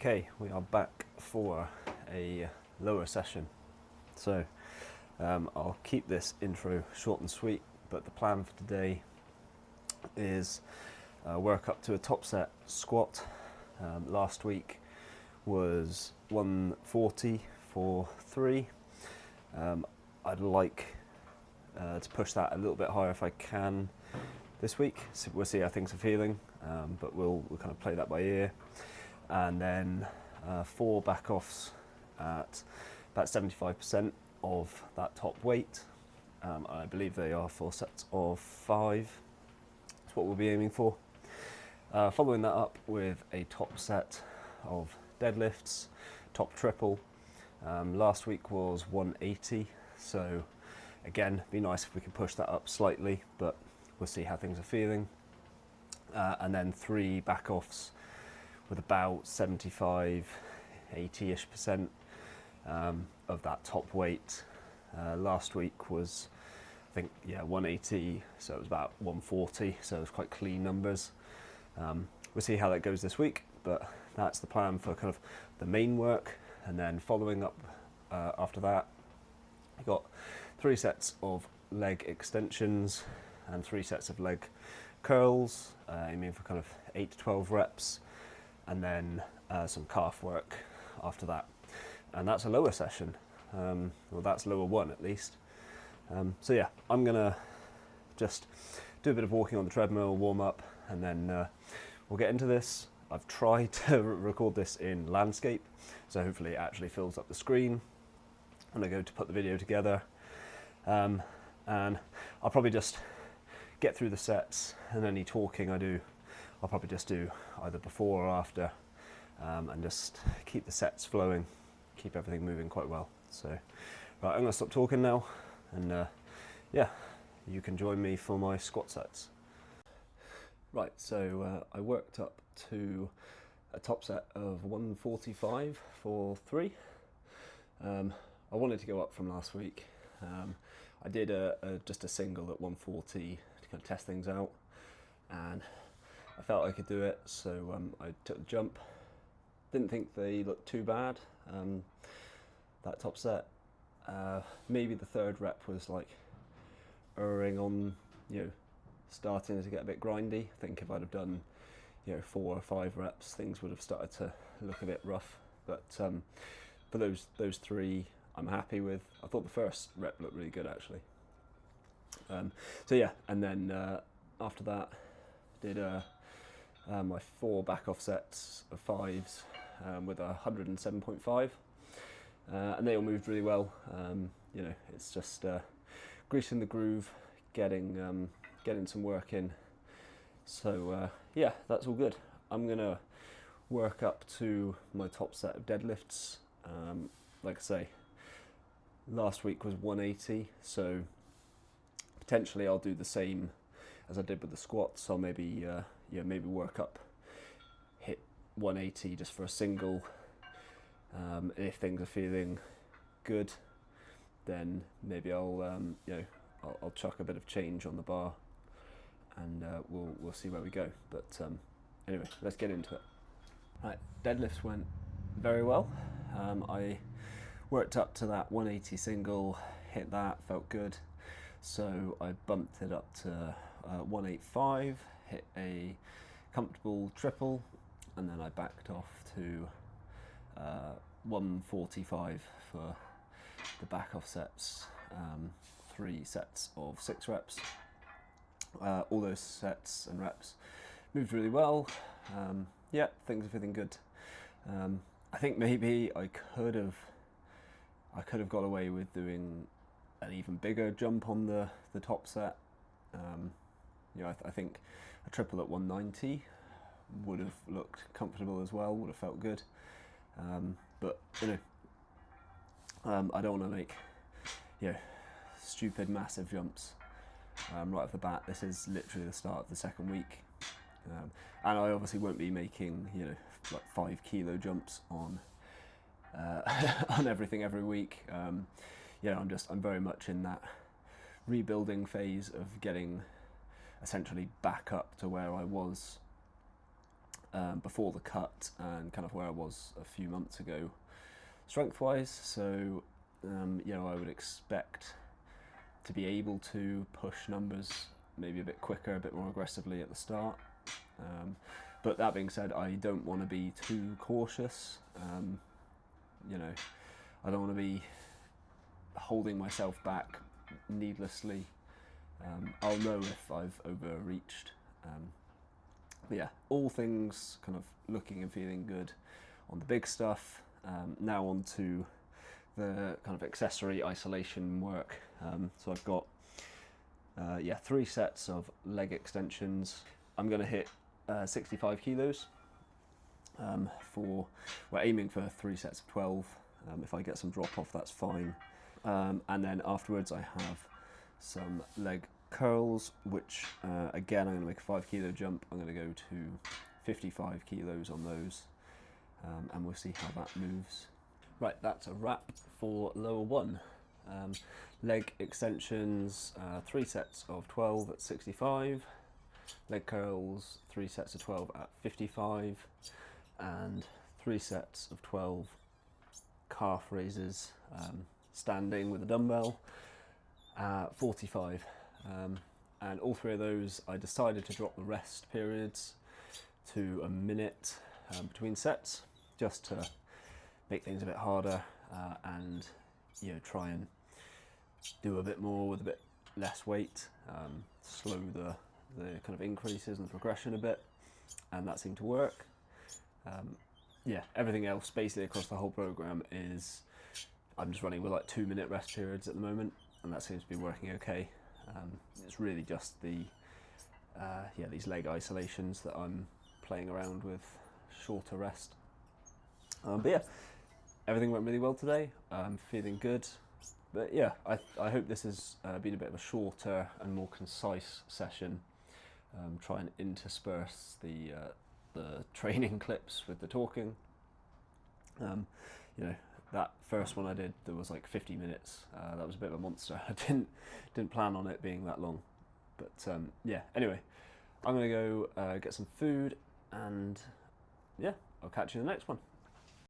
Okay, we are back for a lower session. So I'll keep this intro short and sweet, but the plan for today is work up to a top set squat. Last week was 140 for 3. I'd like to push that a little bit higher if I can this week. So we'll see how things are feeling, but we'll kind of play that by ear. And then 4 back offs at about 75% of that top weight. I believe they are 4 sets of 5. That's what we'll be aiming for. Following that up with a top set of deadlifts, top triple. Last week was 180, so again, be nice if we could push that up slightly, but we'll see how things are feeling. And then 3 back offs with about 75, 80-ish% of that top weight. Last week was, I think, 180, so it was about 140, so it was quite clean numbers. We'll see how that goes this week, but that's the plan for kind of the main work. And then following up after that, I got 3 sets of leg extensions and 3 sets of leg curls, aiming for kind of 8 to 12 reps. And then some calf work after that. And that's a lower session. Well, that's lower 1 at least. So yeah, I'm gonna just do a bit of walking on the treadmill, warm up, and then we'll get into this. I've tried to record this in landscape, so hopefully it actually fills up the screen when I go to put the video together. And I'll probably just get through the sets, and any talking I do, I'll probably just do either before or after, and just keep the sets flowing, keep everything moving quite well. So, right, I'm going to stop talking now, and yeah, you can join me for my squat sets. Right, so I worked up to a top set of 145 for 3. I wanted to go up from last week. I did just a single at 140 to kind of test things out, and I felt I could do it, so I took the jump. Didn't think they looked too bad, that top set. Maybe the 3rd rep was like erring on, starting to get a bit grindy. I think if I'd have done, 4 or 5 reps, things would have started to look a bit rough. But for those 3, I'm happy with. I thought the first rep looked really good actually. So yeah, and then after that, did my 4 back off sets of 5s with a 107.5, and they all moved really well. It's just greasing the groove, getting some work in. So yeah, that's all good. I'm gonna work up to my top set of deadlifts. Like I say, last week was 180, so potentially I'll do the same as I did with the squats. I'll maybe maybe work up, hit 180 just for a single. If things are feeling good, then maybe I'll chuck a bit of change on the bar, and we'll see where we go. But anyway, let's get into it. Right, deadlifts went very well. I worked up to that 180 single, hit that, felt good. So I bumped it up to 185, hit a comfortable triple, and then I backed off to 145 for the back off sets, 3 sets of 6 reps. All those sets and reps moved really well. Yeah, things are feeling good. I think maybe I could have got away with doing an even bigger jump on the top set. I think a triple at 190 would have looked comfortable as well, would have felt good. But I don't want to make stupid massive jumps right off the bat. This is literally the start of the 2nd week, and I obviously won't be making like 5 kilo jumps on on everything every week. I'm very much in that rebuilding phase of getting essentially back up to where I was before the cut and kind of where I was a few months ago strength-wise. So you know, I would expect to be able to push numbers maybe a bit quicker, a bit more aggressively at the start. But that being said, I don't want to be too cautious. You know, I don't want to be holding myself back needlessly. I'll know if I've overreached. But yeah, all things kind of looking and feeling good on the big stuff. Now on to the kind of accessory isolation work. So I've got 3 sets of leg extensions. I'm going to hit 65 kilos. We're aiming for 3 sets of 12. If I get some drop off, that's fine. And then afterwards I have some leg curls, which again, I'm going to make a 5 kilo jump. I'm going to go to 55 kilos on those, and we'll see how that moves. Right, that's a wrap for lower 1. Leg extensions, 3 sets of 12 at 65, leg curls, 3 sets of 12 at 55, and 3 sets of 12 calf raises, standing with a dumbbell, 45. And all 3 of those, I decided to drop the rest periods to a minute between sets, just to make things a bit harder, and you know, try and do a bit more with a bit less weight, slow the kind of increases and the progression a bit, and that seemed to work. Yeah, everything else basically across the whole program is I'm just running with like 2-minute rest periods at the moment, and that seems to be working okay. It's really just the these leg isolations that I'm playing around with, shorter rest. But yeah, everything went really well today. I'm feeling good. But yeah, I hope this has been a bit of a shorter and more concise session. Try and intersperse the training clips with the talking. You know, that first one I did, there was like 50 minutes. That was a bit of a monster. I didn't plan on it being that long. But yeah, anyway, I'm gonna go get some food, and yeah, I'll catch you in the next one.